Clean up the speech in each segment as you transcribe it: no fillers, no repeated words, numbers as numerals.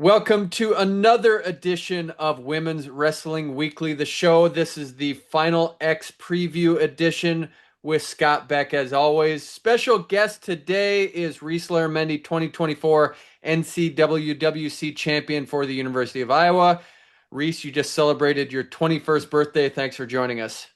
Welcome to another edition of Women's Wrestling Weekly, the show. This is the Final X preview edition with Scott Beck, as always. Special guest today is Reese Larramendy, 2024 NCWWC champion for the University of Iowa. Reese, you just celebrated your 21st birthday. Thanks for joining us.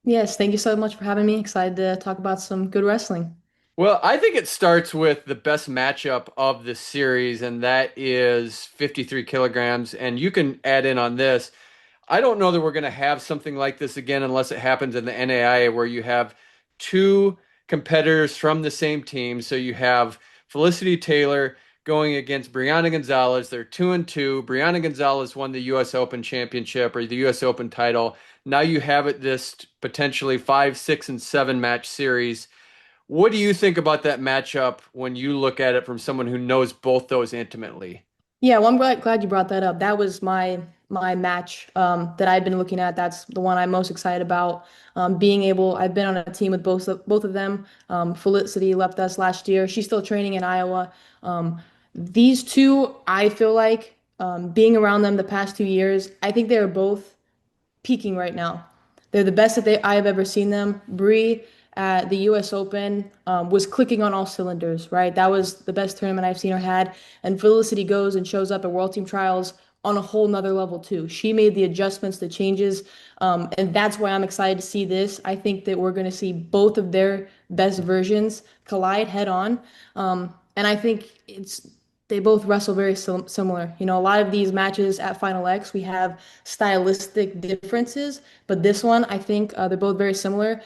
Yes, thank you so much for having me. Excited to talk about some good wrestling. Well, I think it starts with the best matchup of the series, and that is 53 kilograms. And you can add in on this. I don't know that we're going to have something like this again unless it happens in the NAIA where you have two competitors from the same team. So you have Felicity Taylor going against Brianna Gonzalez. They're 2-2. Brianna Gonzalez won the U.S. Open Championship or the U.S. Open title. Now you have it this potentially 5, 6, and 7 match series. What do you think about that matchup when you look at it from someone who knows both those intimately? Yeah, well, I'm glad you brought that up. That was my match that I've been looking at. That's the one I'm most excited about. Being able, I've been on a team with both of them. Felicity left us last year. She's still training in Iowa. These two, I feel like being around them the past 2 years, I think they're both peaking right now. They're the best that I've ever seen them. Bree at the U.S. Open was clicking on all cylinders, right? That was the best tournament I've seen her had. And Felicity goes and shows up at World Team Trials on a whole nother level too. She made the adjustments, the changes, and that's why I'm excited to see this. I think that we're going to see both of their best versions collide head on, and I think they both wrestle very similar. You know, a lot of these matches at Final X, we have stylistic differences, but this one, I think they're both very similar.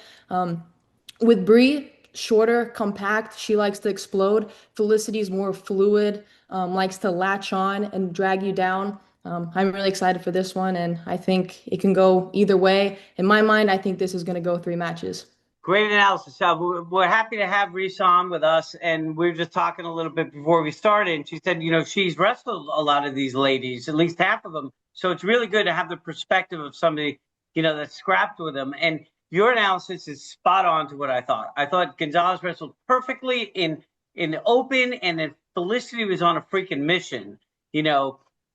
With Brie, shorter, compact, she likes to explode. Felicity's more fluid, likes to latch on and drag you down. I'm really excited for this one, and I think it can go either way. In my mind, I think this is going to go 3 matches. Great analysis. We're happy to have Reese on with us, and we were just talking a little bit before we started. And she said, she's wrestled a lot of these ladies, at least half of them. So it's really good to have the perspective of somebody, that scrapped with them. And your analysis is spot on to what I thought. I thought Gonzalez wrestled perfectly in the open, and then Felicity was on a freaking mission,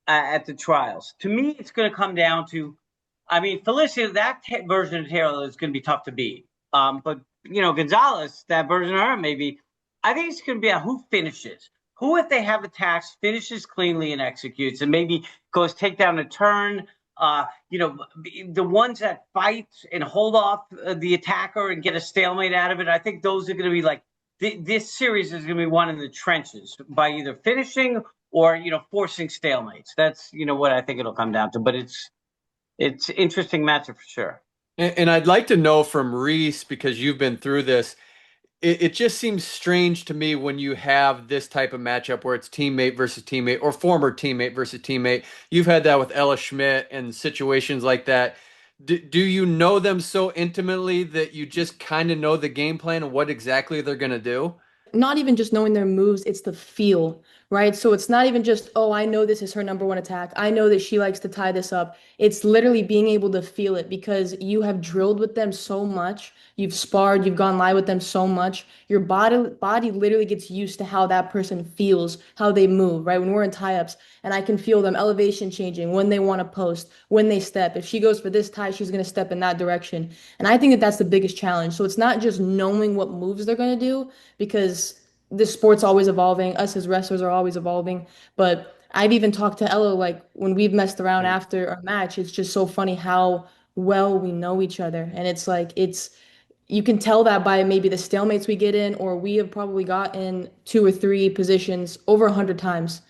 at the trials. To me, it's going to come down to, I mean, Felicity, that version of Taylor is going to be tough to beat. But Gonzalez, that version of her, maybe I think it's going to be a who finishes. Who, if they have attacks, finishes cleanly and executes, and maybe goes take down a turn. The ones that fight and hold off the attacker and get a stalemate out of it. I think those are going to be like this series is going to be one in the trenches by either finishing or forcing stalemates. That's what I think it'll come down to. But it's interesting matchup for sure. And I'd like to know from Reese, because you've been through this, it just seems strange to me when you have this type of matchup where it's teammate versus teammate or former teammate versus teammate. You've had that with Ella Schmidt and situations like that. Do you know them so intimately that you just kind of know the game plan and what exactly they're going to do? Not even just knowing their moves, it's the feel, right? So it's not even just, oh, I know this is her number one attack. I know that she likes to tie this up. It's literally being able to feel it because you have drilled with them so much. You've sparred, you've gone live with them so much. Your body literally gets used to how that person feels, how they move, right? When we're in tie-ups and I can feel them elevation changing, when they want to post, when they step. If she goes for this tie, she's going to step in that direction. And I think that that's the biggest challenge. So it's not just knowing what moves they're going to do because this sport's always evolving. Us as wrestlers are always evolving. But I've even talked to Ella, like when we've messed around after a match, it's just so funny how well we know each other. And it's like, you can tell that by maybe the stalemates we get in, or we have probably got in 2 or 3 positions over 100 times.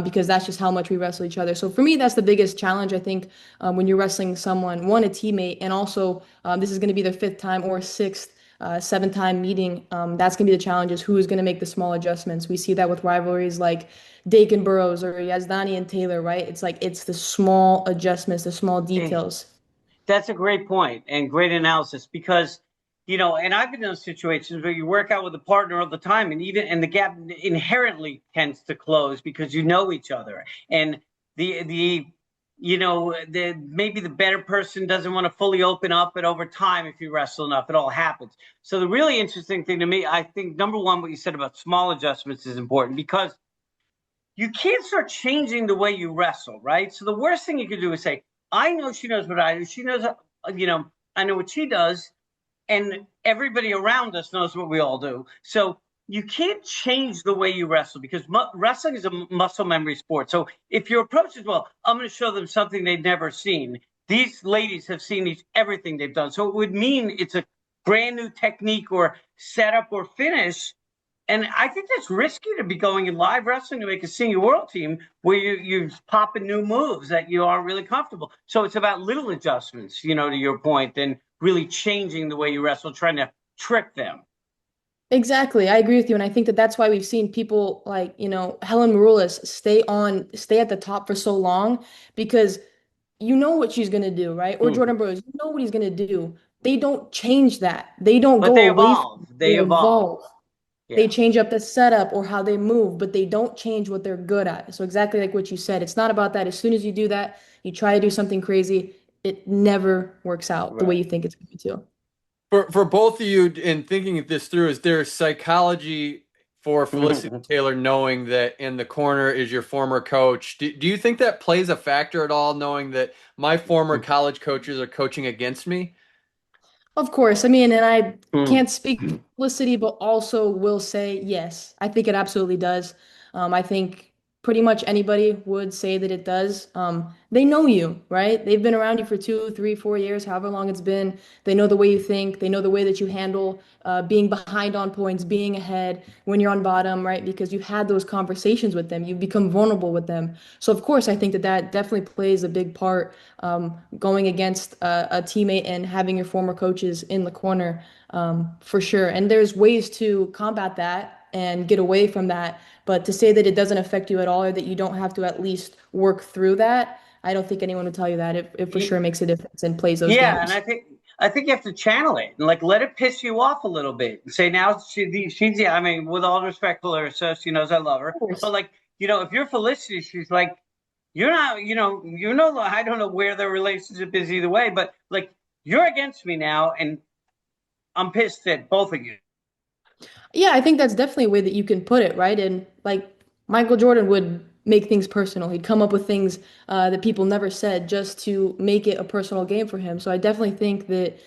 Because that's just how much we wrestle each other. So for me, that's the biggest challenge, I think, when you're wrestling someone, one, a teammate, and also this is going to be their fifth time or sixth 7 time meeting. That's gonna be the challenge is who is gonna make the small adjustments. We see that with rivalries like Dakin Burrows or Yazdani and Taylor, right? It's like it's the small adjustments, the small details. That's a great point and great analysis because, and I've been in those situations where you work out with a partner all the time and the gap inherently tends to close because you know each other. And the maybe the better person doesn't want to fully open up, but over time, if you wrestle enough, it all happens. So the really interesting thing to me, I think, number one, what you said about small adjustments is important because you can't start changing the way you wrestle, right? So the worst thing you could do is say, I know she knows what I do. She knows, I know what she does, and everybody around us knows what we all do. So you can't change the way you wrestle because wrestling is a muscle memory sport. So if your approach is, well, I'm going to show them something they've never seen. These ladies have seen everything they've done. So it would mean it's a brand new technique or setup or finish. And I think that's risky to be going in live wrestling to make a senior world team where you're popping new moves that you aren't really comfortable. So it's about little adjustments, to your point, than really changing the way you wrestle, trying to trick them. Exactly. I agree with you. And I think that that's why we've seen people like, Helen Maroulis stay at the top for so long because you know what she's going to do, right? Or Hmm. Jordan Burroughs, you know what he's going to do. They don't change that. They don't But go they away from evolve. it. They They evolve. evolve. They Yeah. change up the setup or how they move, but they don't change what they're good at. So exactly like what you said, it's not about that. As soon as you do that, you try to do something crazy, it never works out the way Right. you think it's going to. For both of you in thinking this through, is there psychology for Felicity Taylor knowing that in the corner is your former coach? Do you think that plays a factor at all, knowing that my former college coaches are coaching against me? Of course. I mean, and I can't speak for Felicity, but also will say yes. I think it absolutely does. I think pretty much anybody would say that it does. They know you, right? They've been around you for 2, 3, 4 years, however long it's been. They know the way you think. They know the way that you handle being behind on points, being ahead when you're on bottom, right? Because you've had those conversations with them. You've become vulnerable with them. So, of course, I think that that definitely plays a big part going against a teammate and having your former coaches in the corner for sure. And there's ways to combat that and get away from that. But to say that it doesn't affect you at all or that you don't have to at least work through that, I don't think anyone would tell you that. It for sure makes a difference and plays those Yeah, and games. I think you have to channel it and like let it piss you off a little bit and say now she's yeah. I mean, with all respect for her, so she knows I love her, Of but course. like if you're Felicity, she's like you're not, I don't know where their relationship is either way, but like you're against me now, and I'm pissed at both of you. Yeah, I think that's definitely a way that you can put it, right? And like Michael Jordan would make things personal. He'd come up with things that people never said just to make it a personal game for him. So I definitely think that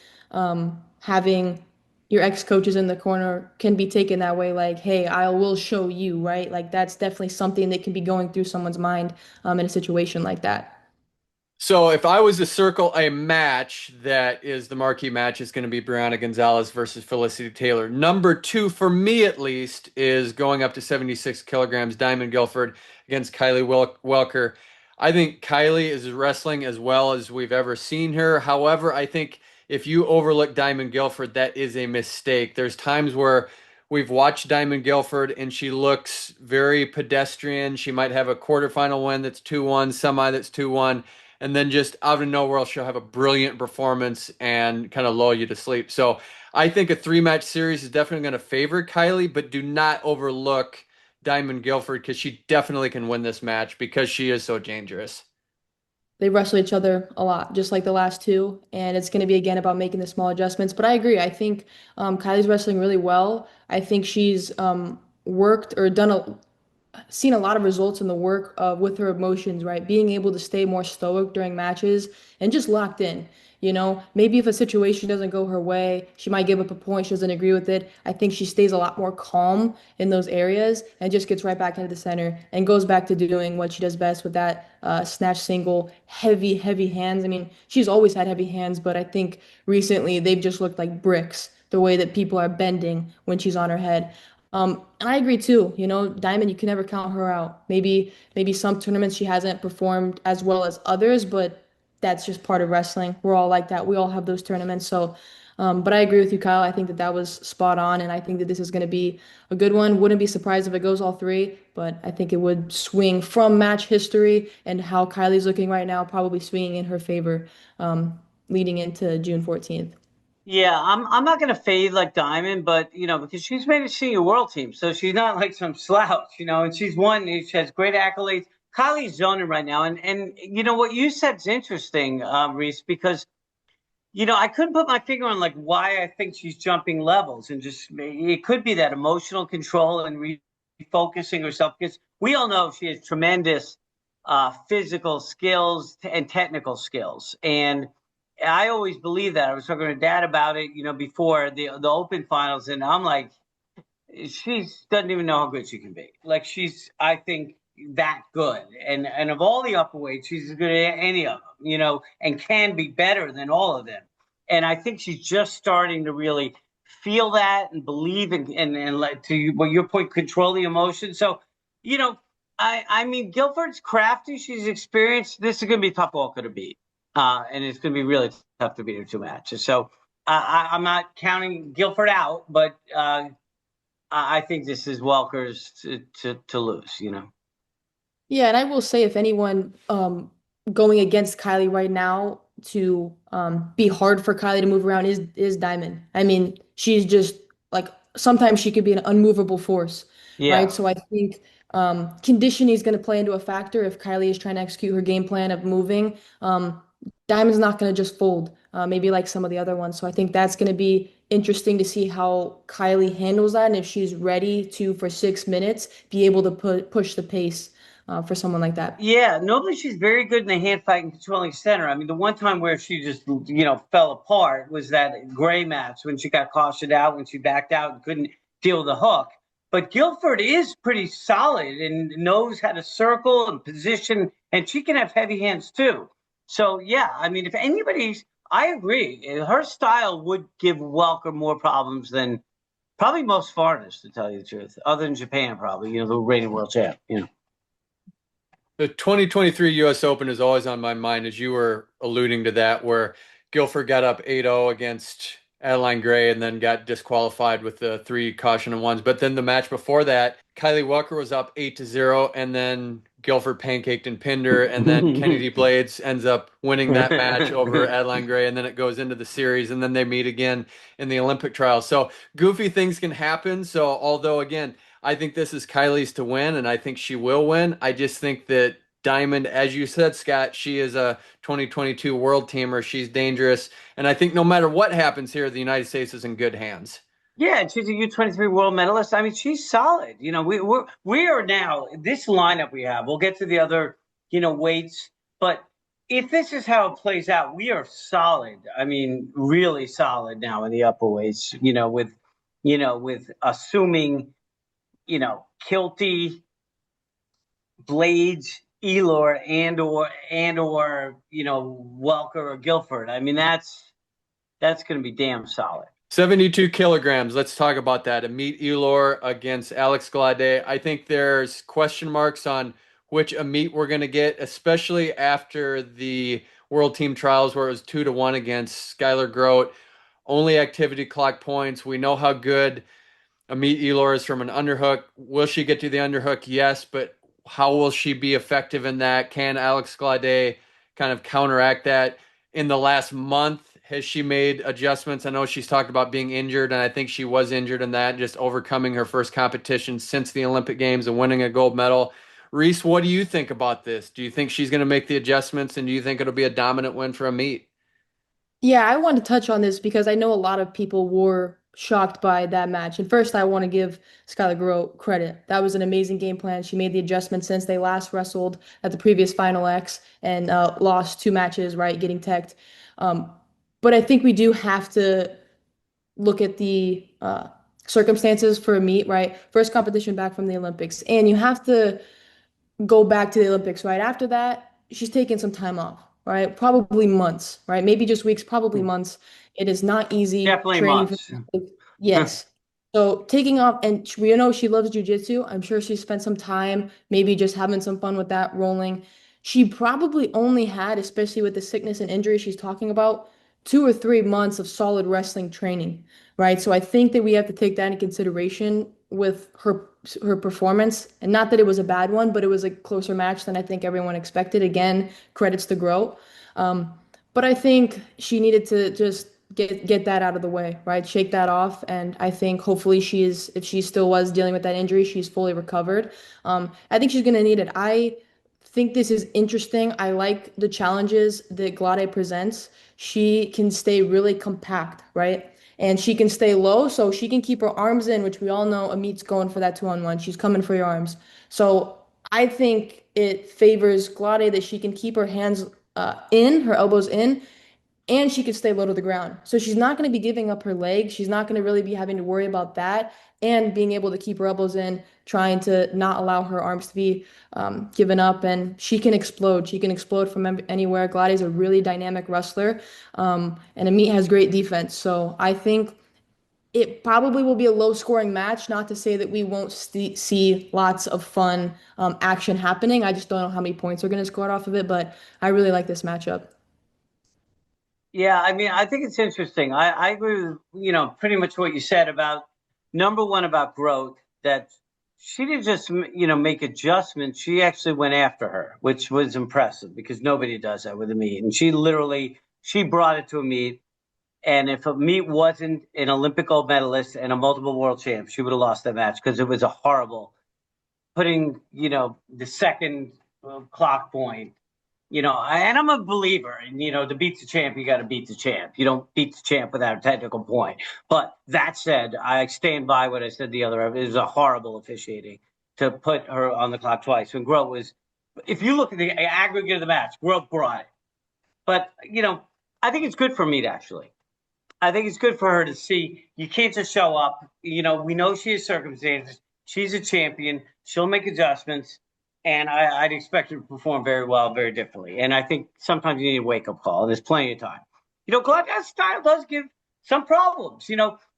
having your ex-coaches in the corner can be taken that way, like, hey, I will show you, right? Like that's definitely something that can be going through someone's mind in a situation like that. So if I was to circle a match that is the marquee match, it's going to be Brianna Gonzalez versus Felicity Taylor. Number two, for me at least, is going up to 76 kilograms, Diamond Guilford against Kylie Welker. I think Kylie is wrestling as well as we've ever seen her. However, I think if you overlook Diamond Guilford, that is a mistake. There's times where we've watched Diamond Guilford and she looks very pedestrian. She might have a quarterfinal win that's 2-1, semi that's 2-1, and then just out of nowhere she'll have a brilliant performance and kind of lull you to sleep. So I think a three-match series is definitely going to favor Kylie, but do not overlook Diamond Guilford because she definitely can win this match because she is so dangerous. They wrestle each other a lot, just like the last two. And it's going to be again about making the small adjustments. But I agree. I think Kylie's wrestling really well. I think she's worked or seen a lot of results in the work with her emotions, right? Being able to stay more stoic during matches and just locked in. Maybe if a situation doesn't go her way, she might give up a point. She doesn't agree with it. I think she stays a lot more calm in those areas and just gets right back into the center and goes back to doing what she does best with that snatch single, heavy, heavy hands. I mean, she's always had heavy hands, but I think recently they've just looked like bricks the way that people are bending when she's on her head. And I agree too. Diamond, you can never count her out. Maybe some tournaments she hasn't performed as well as others, but that's just part of wrestling. We're all like that. We all have those tournaments. So, but I agree with you, Kyle. I think that that was spot on, and I think that this is going to be a good one. Wouldn't be surprised if it goes all three, but I think it would swing from match history and how Kylie's looking right now, probably swinging in her favor, leading into June 14th. Yeah, I'm not going to fade like Diamond, but because she's made a senior world team, so she's not like some slouch, and she's won. She has great accolades. Kylie's zoning right now, and what you said is interesting, Reese, because I couldn't put my finger on like why I think she's jumping levels, and just it could be that emotional control and refocusing herself. Because we all know she has tremendous physical skills and technical skills. And I always believe that. I was talking to Dad about it, before the Open finals, and I'm like, she doesn't even know how good she can be. Like she's, I think, that good. And of all the upper weights, she's as good as any of them, and can be better than all of them. And I think she's just starting to really feel that and believe and let to what your point, control the emotion. So, you know, I mean, Guilford's crafty. She's experienced. This is going to be a tough walker to beat, and it's going to be really tough to beat her 2 matches. So I'm not counting Guilford out, but I think this is Welker's to lose. Yeah, and I will say if anyone going against Kylie right now to be hard for Kylie to move around is Diamond. I mean, she's just like sometimes she could be an unmovable force, right? Yeah. So I think conditioning is going to play into a factor if Kylie is trying to execute her game plan of moving. Diamond's not going to just fold, maybe like some of the other ones. So I think that's going to be interesting to see how Kylie handles that and if she's ready to, for 6 minutes, be able to push the pace for someone like that. Yeah, normally she's very good in the hand fight and controlling center. I mean, the one time where she just, fell apart was that gray match when she got cautioned out, when she backed out and couldn't deal with the hook. But Guilford is pretty solid and knows how to circle and position, and she can have heavy hands too. So, yeah, I mean, if anybody's, I agree. Her style would give Welker more problems than probably most foreigners, to tell you the truth, other than Japan, probably, the reigning world champ. The 2023 US Open is always on my mind, as you were alluding to that, where Guilford got up 8-0 against Adeline Gray and then got disqualified with the 3 caution and ones. But then the match before that, Kylie Walker was up 8-0, and then Guilford pancaked and pinned her, and then Kennedy Blades ends up winning that match over Adeline Gray, and then it goes into the series, and then they meet again in the Olympic trials. So goofy things can happen. So although, again, I think this is Kylie's to win, and I think she will win. I just think that Diamond, as you said, Scott, she is a 2022 world teamer. She's dangerous. And I think no matter what happens here, the United States is in good hands. Yeah, she's a U-23 world medalist. I mean, she's solid. We are now this lineup we have. We'll get to the other, weights, but if this is how it plays out, we are solid. I mean, really solid now in the upper weights. With assuming, Kilty, Blades, Elor, and or Welker or Guilford. I mean, that's going to be damn solid. 72 kilograms. Let's talk about that. Amit Elor against Alex Glade. I think there's question marks on which Amit we're going to get, especially after the World Team Trials where it was 2-1 against Skylar Grote. Only activity clock points. We know how good Amit Elor is from an underhook. Will she get to the underhook? Yes, but how will she be effective in that? Can Alex Glade kind of counteract that? In the last month, has she made adjustments? I know she's talked about being injured, and I think she was injured in that, just overcoming her first competition since the Olympic Games and winning a gold medal. Reese, what do you think about this? Do you think she's going to make the adjustments, and do you think it'll be a dominant win for Amit? Yeah, I want to touch on this because I know a lot of people were shocked by that match. And first, I want to give Skylar Grote credit. That was an amazing game plan. She made the adjustment since they last wrestled at the previous Final X and lost 2 matches, right, getting teched. Um, but I think we do have to look at the circumstances for a meet, right? First competition back from the Olympics. And you have to go back to the Olympics right after that. She's taking some time off, right? Probably months, right? Maybe just weeks, probably months. It is not easy Definitely training for months. yes. So taking off, and we know she loves jujitsu. I'm sure she spent some time, maybe just having some fun with that, rolling. She probably only had, especially with the sickness and injury she's talking about, 2 or 3 months of solid wrestling training, right? So I think that we have to take that into consideration with her performance, and not that it was a bad one, but it was a closer match than I think everyone expected. Again, credits to Grow. But I think she needed to just get that out of the way, right? Shake that off. And I think hopefully if she still was dealing with that injury, she's fully recovered. I think she's gonna need it. I think this is interesting. I like the challenges that Glade presents. She can stay really compact, right? And she can stay low, so she can keep her arms in, which we all know Amit's going for that 2-on-1. She's coming for your arms. So I think it favors Glade that she can keep her hands in, her elbows in, and she can stay low to the ground. So she's not going to be giving up her legs. She's not going to really be having to worry about that and being able to keep her elbows in, trying to not allow her arms to be given up. And she can explode. She can explode from anywhere. Gladys is a really dynamic wrestler, and Amit has great defense. So I think it probably will be a low scoring match. Not to say that we won't see lots of fun action happening. I just don't know how many points are going to score off of it, but I really like this matchup. Yeah, I mean, I think it's interesting. I agree with, pretty much what you said about number one about growth, that she didn't just, make adjustments. She actually went after her, which was impressive because nobody does that with a meet. And she brought it to a meet. And if a meet wasn't an Olympic gold medalist and a multiple world champ, she would have lost that match because it was a horrible putting, the second clock point, and I'm a believer. And, to beat the champ, you got to beat the champ. You don't beat the champ without a technical point. But that said, I stand by what I said the other. It was a horrible officiating to put her on the clock twice. When Grote was, if you look at the aggregate of the match, Grote brought it. But, I think it's good for Meat, actually. I think it's good for her to see you can't just show up. We know she has circumstances. She's a champion. She'll make adjustments. And I'd expect her to perform very well, very differently. And I think sometimes you need a wake up call. And there's plenty of time. Glad's style does give some problems.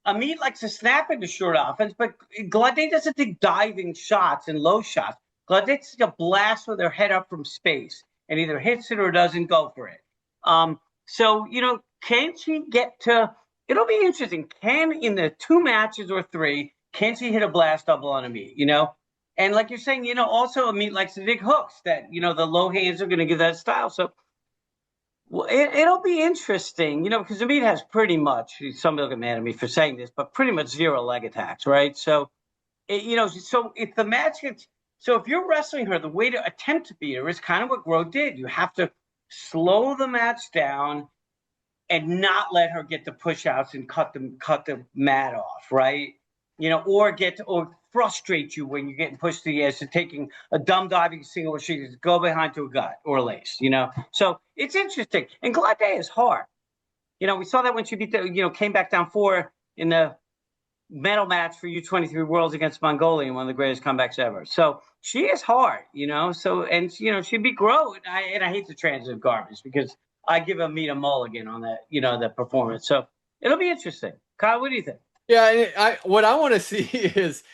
Amit likes to snap into short offense, but Glade doesn't take diving shots and low shots. Glade takes a blast with her head up from space and either hits it or doesn't go for it. So, can she get to? It'll be interesting. In the two matches or three, can she hit a blast double on a meet? And like you're saying, also a meet likes to dig hooks that the low hands are going to give that style. So well, it'll be interesting, because the meet has pretty much. Somebody will get mad at me for saying this, but pretty much zero leg attacks, right? So, so if the match gets, so if you're wrestling her, the way to attempt to beat her is kind of what Grote did. You have to slow the match down and not let her get the push outs and cut the mat off, right? Or frustrate you when you're getting pushed to the edge to taking a dumb diving single where she can go behind to a gut or a lace, So it's interesting. And Glade is hard. We saw that when she beat came back down 4 in the medal match for U23 Worlds against Mongolia, one of the greatest comebacks ever. So she is hard, So and she beat Grote. And I hate the transitive garbage because I give a meet a mulligan on that, that performance. So it'll be interesting. Kyle, what do you think? Yeah, what I want to see is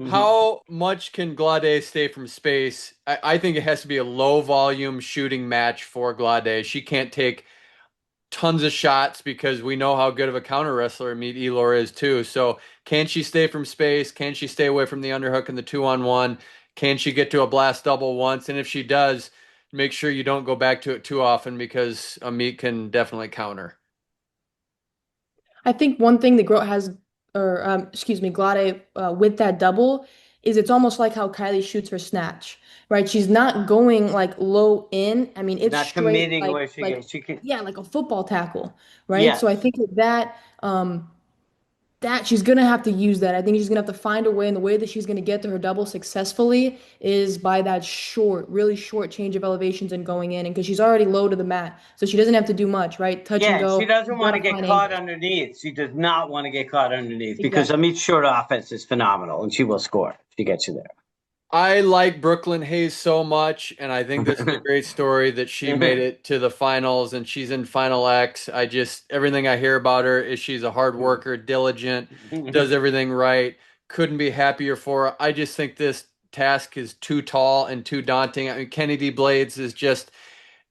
how much can Glade stay from space. I think it has to be a low volume shooting match for Glade. She can't take tons of shots because we know how good of a counter wrestler Meet Elor is too. So can she stay from space? Can she stay away from the underhook and the 2-on-1? Can she get to a blast double once? And if she does, make sure you don't go back to it too often because Amit can definitely counter. I think one thing that Grote has, or excuse me, Glade with that double is it's almost like how Kylie shoots her snatch, right? She's not going like low in. I mean, it's Not straight committing where she like gets. She can. yeah, like a football tackle, right? So I Yes. think that she's gonna have to use that. I think she's gonna have to find a way, and the way that she's gonna get to her double successfully is by that short, really short change of elevations and going in, and because she's already low to the mat, so she doesn't have to do much, right? Touch and Yeah, she go. doesn't She's want to gotta get find caught angles. underneath. She does not want to get caught underneath because Exactly. Amit's short offense is phenomenal and she will score if she gets you I like Brooklyn Hayes so much, and I think this is a there. great story that she made it to the finals and she's in Final X. Everything I hear about her is she's a hard worker, diligent, does everything right. Couldn't be happier for her. I just think this task is too tall and too daunting. I mean, Kennedy Blades is just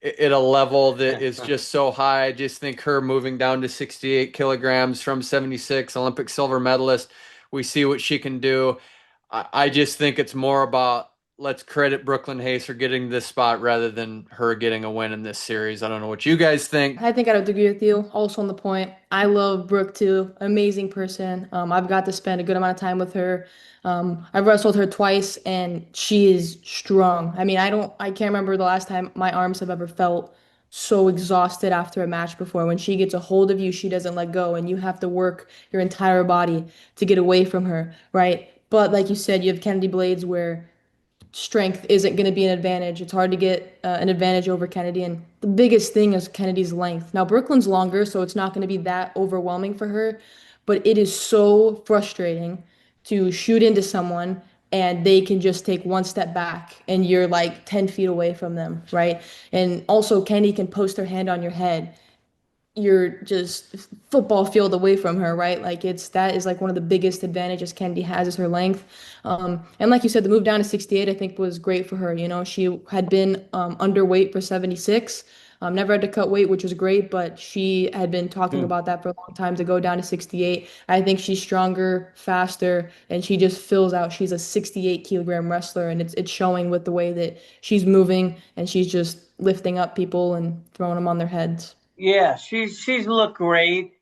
at a level that is just so high. I just think her moving down to 68 kilograms from 76, Olympic silver medalist, we see what she can do. I just think it's more about let's credit Brooklyn Hayes for getting this spot rather than her getting a win in this series. I don't know what you guys think. I think I would agree with you. Also on the point, I love Brooke too. Amazing person. I've got to spend a good amount of time with her. I've wrestled her twice, and she is strong. I mean, I can't remember the last time my arms have ever felt so exhausted after a match before. When she gets a hold of you, she doesn't let go, and you have to work your entire body to get away from her, right? But like you said, you have Kennedy Blades where strength isn't going to be an advantage. It's hard to get an advantage over Kennedy. And the biggest thing is Kennedy's length. Now, Brooklyn's longer, so it's not going to be that overwhelming for her. But it is so frustrating to shoot into someone and they can just take one step back and you're like 10 feet away from them, right? And also, Kennedy can post her hand on your head, you're just football field away from her, right? Like that is like one of the biggest advantages Kennedy has is her length. And like you said, the move down to 68, I think was great for her. You know, she had been underweight for 76, never had to cut weight, which was great, but she had been talking Hmm. about that for a long time to go down to 68. I think she's stronger, faster, and she just fills out. She's a 68-kilogram wrestler, and it's showing with the way that she's moving and she's just lifting up people and throwing them on their heads. Yeah, she's looked great,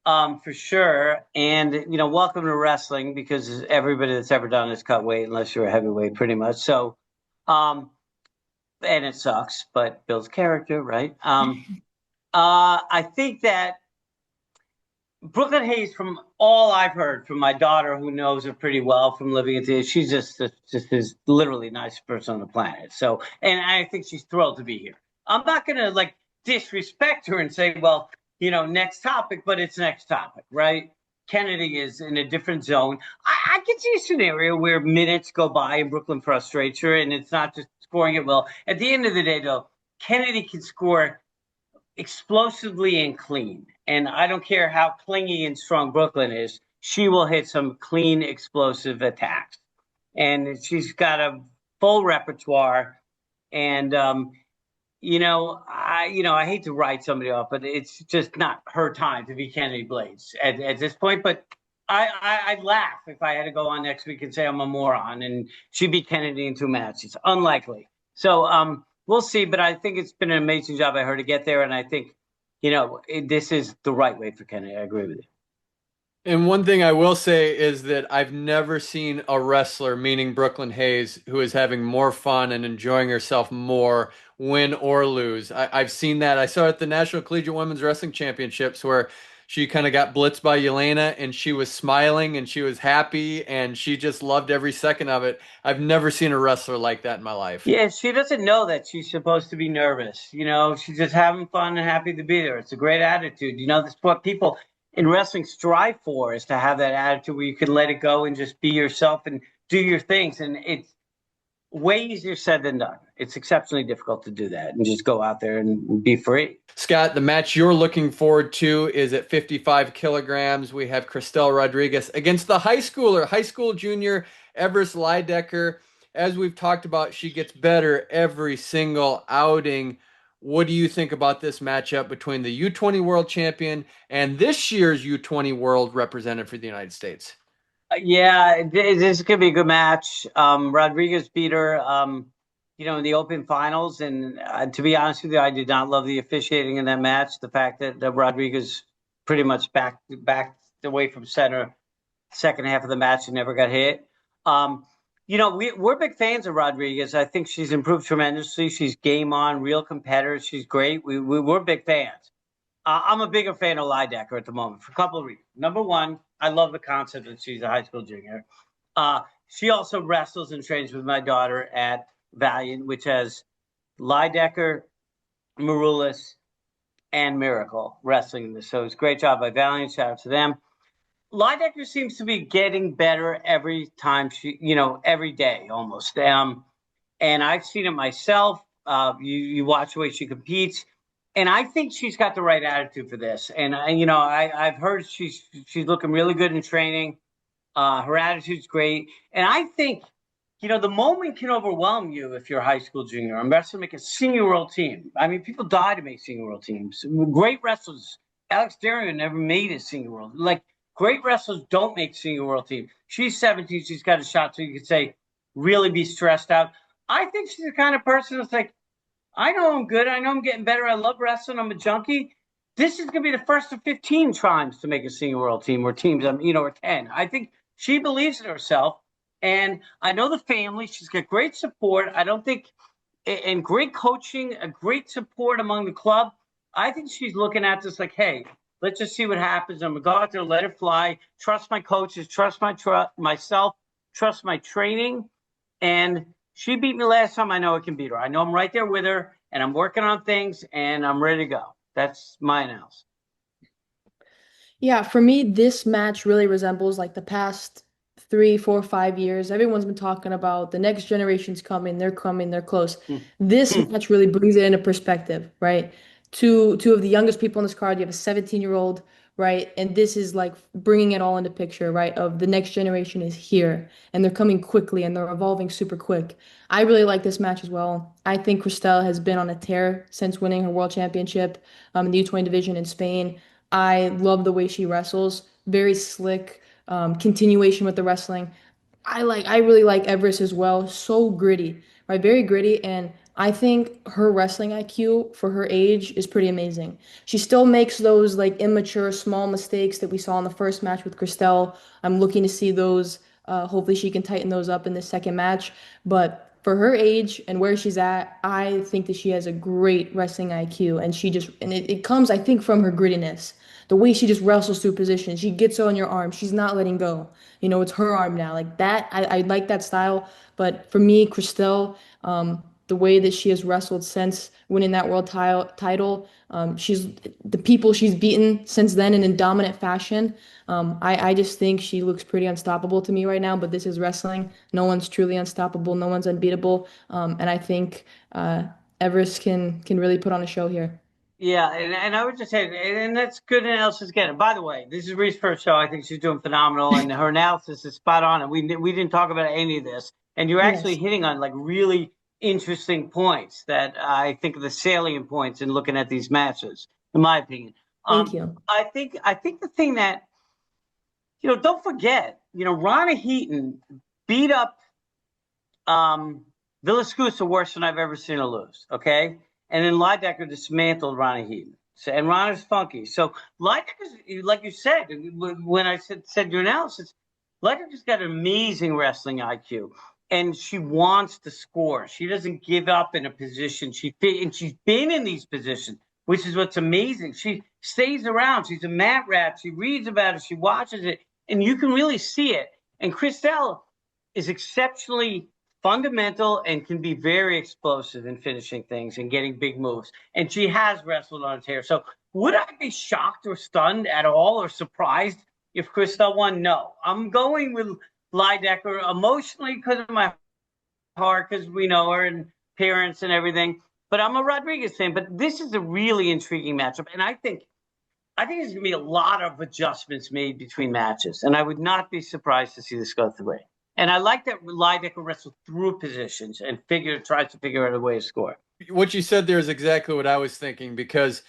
for sure. And welcome to wrestling because everybody that's ever done is cut weight unless you're a heavyweight, pretty much. So, um, and it sucks, but builds character, right? I think that Brooklyn Hayes, from all I've heard from my daughter, who knows her pretty well from living in the, she's just is literally the nicest person on the planet. So, and I think she's thrilled to be here. I'm not gonna like disrespect her and say, well, next topic, but it's next topic, right? Kennedy is in a different zone. I can see a scenario where minutes go by and Brooklyn frustrates her, and it's not just scoring it well. At the end of the day, though, Kennedy can score explosively and clean. And I don't care how clingy and strong Brooklyn is, she will hit some clean, explosive attacks. And she's got a full repertoire. And I hate to write somebody off, but it's just not her time to be Kennedy Blades at this point. But I'd laugh if I had to go on next week and say I'm a moron and she beat Kennedy in 2 matches. Unlikely. So we'll see. But I think it's been an amazing job by her to get there, and I think this is the right way for Kennedy. I agree with you. And one thing I will say is that I've never seen a wrestler, meaning Brooklyn Hayes, who is having more fun and enjoying herself more, win or lose. I've seen that. I saw it at the National Collegiate Women's Wrestling Championships where she kind of got blitzed by Yelena and she was smiling and she was happy and she just loved every second of it. I've never seen a wrestler like that in my life. Yeah, she doesn't know that she's supposed to be nervous. She's just having fun and happy to be there. It's a great attitude. That's what people in wrestling strive for, is to have that attitude where you can let it go and just be yourself and do your things. And it's way easier said than done. It's exceptionally difficult to do that and just go out there and be free. Scott, the match you're looking forward to is at 55 kilograms. We have Cristel Rodriguez against the high school junior, Everest Leidecker. As we've talked about, she gets better every single outing. What do you think about this matchup between the U20 world champion and this year's U20 world representative for the United States? Yeah, this is going to be a good match. Rodriguez beat her, in the Open Finals, and to be honest with you, I did not love the officiating in that match. The fact that Rodriguez pretty much backed away from center second half of the match and never got hit. We're big fans of Rodriguez. I think she's improved tremendously. She's game on, real competitor. She's great. We're big fans. I'm a bigger fan of Leidecker at the moment for a couple of reasons. Number one, I love the concept that she's a high school junior. She also wrestles and trains with my daughter at Valiant, which has Leidecker, Marulis, and Miracle wrestling in this. So it's a great job by Valiant. Shout out to them. Leidecker seems to be getting better every time every day almost. And I've seen it myself. You watch the way she competes. And I think she's got the right attitude for this. And I've heard she's looking really good in training. Her attitude's great. And I think, the moment can overwhelm you if you're a high school junior. I'm wrestling to make a senior world team. I mean, people die to make senior world teams. Great wrestlers. Alex Darian never made a senior world. Like, great wrestlers don't make senior world team. She's 17. She's got a shot, so you could say, really be stressed out. I think she's the kind of person that's like, I know I'm good. I know I'm getting better. I love wrestling. I'm a junkie. This is going to be the first of 15 tries to make a senior world team or teams, or 10. I think she believes in herself. And I know the family. She's got great support. I don't think, and great coaching, a great support among the club. I think she's looking at this like, hey, let's just see what happens. I'm going to go out there, let it fly, trust my coaches, trust myself, trust my training. And she beat me last time. I know I can beat her. I know I'm right there with her, and I'm working on things, and I'm ready to go. That's my analysis. Yeah, for me, this match really resembles like the past 3, 4, 5 years. Everyone's been talking about the next generation's coming, they're close. This match really brings it into perspective, right? Two of the youngest people on this card. You have a 17-year-old, right? And this is like bringing it all into picture, right? Of the next generation is here, and they're coming quickly, and they're evolving super quick. I really like this match as well. I think Christelle has been on a tear since winning her world championship in the U20 division in Spain. I love the way she wrestles. Very slick. Continuation with the wrestling. I really like Everest as well. So gritty, right? Very gritty. And I think her wrestling IQ for her age is pretty amazing. She still makes those like immature, small mistakes that we saw in the first match with Christelle. I'm looking to see those. Hopefully she can tighten those up in the second match. But for her age and where she's at, I think that she has a great wrestling IQ. And it comes, I think, from her grittiness. The way she just wrestles through positions. She gets on your arm. She's not letting go. It's her arm now. Like that, I like that style. But for me, Christelle, the way that she has wrestled since winning that world title, she's the people she's beaten since then in a dominant fashion. I just think she looks pretty unstoppable to me right now. But this is wrestling. No one's truly unstoppable. No one's unbeatable. And I think Everest can really put on a show here. Yeah, and I would just say, and that's good analysis again. And by the way, this is Reese's first show. I think she's doing phenomenal, and her analysis is spot on. And we didn't talk about any of this, and you're actually Yes. hitting on like really interesting points that I think are the salient points in looking at these matches, in my opinion. Thank you. I think the thing that don't forget, Rana Heaton beat up Villascusa worse than I've ever seen her lose. Okay, and then Lidecker dismantled Ronnie Heaton. So, and Ronnie's funky. So Lidecker's, like you said, when I said your analysis, Lidecker's got an amazing wrestling IQ, and she wants to score. She doesn't give up in a position. And she's been in these positions, which is what's amazing. She stays around. She's a mat rat. She reads about it. She watches it, and you can really see it. And Christelle is exceptionally fundamental and can be very explosive in finishing things and getting big moves. And she has wrestled on a tear. So would I be shocked or stunned at all or surprised if Christelle won? No. I'm going with Lidecker emotionally because of my heart, because we know her and parents and everything. But I'm a Rodriguez fan. But this is a really intriguing matchup. And I think there's going to be a lot of adjustments made between matches. And I would not be surprised to see this go through. And I like that Lidecker wrestled through positions and tries to figure out a way to score. What you said there is exactly what I was thinking because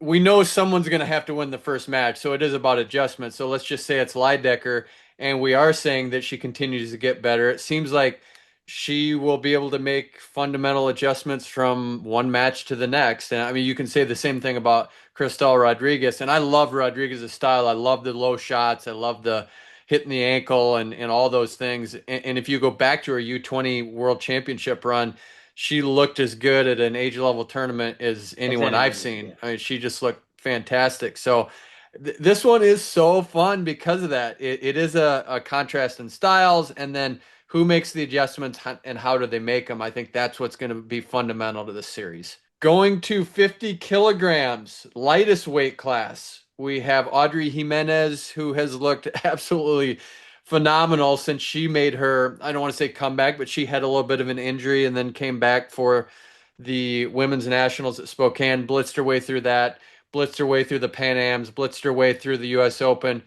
we know someone's going to have to win the first match, so it is about adjustment. So let's just say it's Lidecker, and we are saying that she continues to get better. It seems like she will be able to make fundamental adjustments from one match to the next. And I mean, you can say the same thing about Cristal Rodriguez. And I love Rodriguez's style. I love the low shots. I love the hitting the ankle and all those things. And if you go back to her U20 World Championship run, she looked as good at an age level tournament as anyone I've seen. Yeah. I mean, she just looked fantastic. So this one is so fun because of that. It is a contrast in styles, and then who makes the adjustments and how do they make them? I think that's what's going to be fundamental to this series. Going to 50 kilograms, lightest weight class, we have Audrey Jimenez, who has looked absolutely phenomenal since she made her, I don't want to say comeback, but she had a little bit of an injury and then came back for the women's nationals at Spokane, blitzed her way through that, blitzed her way through the Pan Ams, blitzed her way through the US Open.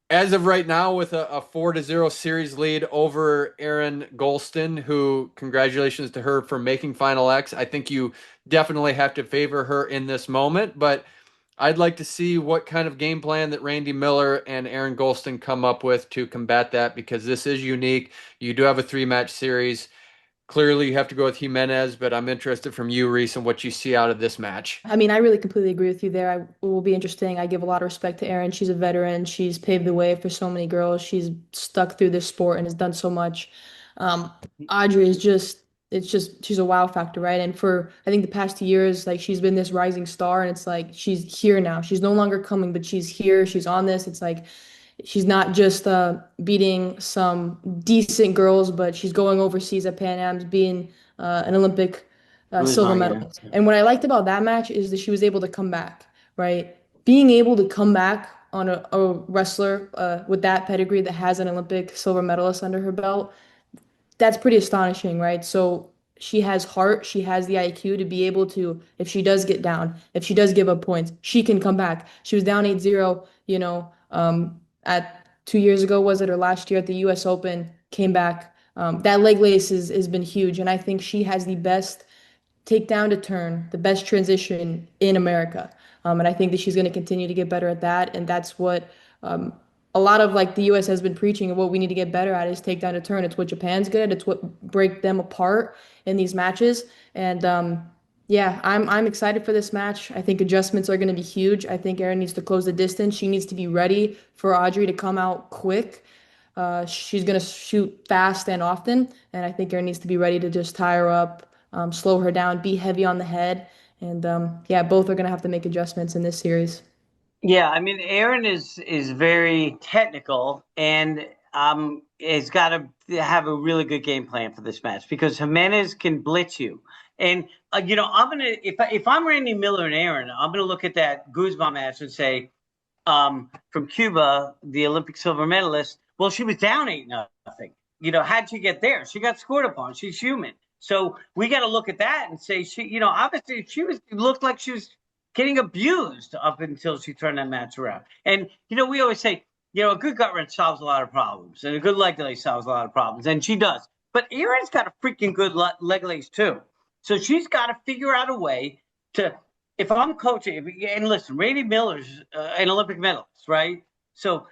As of right now, with a 4-0 series lead over Erin Golston, who, congratulations to her for making Final X. I think you definitely have to favor her in this moment, but I'd like to see what kind of game plan that Randy Miller and Erin Golston come up with to combat that, because this is unique. You do have a 3-match series. Clearly, you have to go with Jimenez, but I'm interested from you, Reese, and what you see out of this match. I mean, I really completely agree with you there. It will be interesting. I give a lot of respect to Erin. She's a veteran. She's paved the way for so many girls. She's stuck through this sport and has done so much. Audrey is she's a wow factor, right? And for, I think the past 2 years, like she's been this rising star, and it's like she's here now. She's no longer coming, but she's here. She's on this. It's like She's not just beating some decent girls, but she's going overseas at Pan Am's, being an Olympic silver Yeah. medalist. And what I liked about that match is that she was able to come back, right? Being able to come back on a wrestler with that pedigree that has an Olympic silver medalist under her belt, that's pretty astonishing, right? So she has heart, she has the IQ to be able to, if she does get down, if she does give up points, she can come back. She was down 8-0, at 2 years ago, was it, or last year at the US Open, came back. That leg lace has been huge, and I think she has the best takedown to turn, the best transition in America. And I think that she's going to continue to get better at that. And that's what um, a lot of like the US has been preaching, and what we need to get better at is takedown to turn. It's what Japan's good at. It's what break them apart in these matches. And yeah, I'm excited for this match. I think adjustments are going to be huge. I think Erin needs to close the distance. She needs to be ready for Audrey to come out quick. She's going to shoot fast and often, and I think Erin needs to be ready to just tie her up, slow her down, be heavy on the head. And yeah, both are going to have to make adjustments in this series. Yeah, I mean, Aaron is very technical and has got to have a really good game plan for this match because Jimenez can blitz you. And I'm gonna if I'm Randy Miller and Aaron, I'm gonna look at that Guzman match and say, from Cuba, the Olympic silver medalist, well, she was down 8-0. How'd she get there? She got scored upon. She's human. So we got to look at that and say obviously looked like she was getting abused up until she turned that match around. And we always say, a good gut wrench solves a lot of problems, and a good leg lace solves a lot of problems, and she does. But Erin's got a freaking good leg lace too, so she's got to figure out a way to. If I'm coaching, and listen, Randy Miller's an Olympic medalist, right? So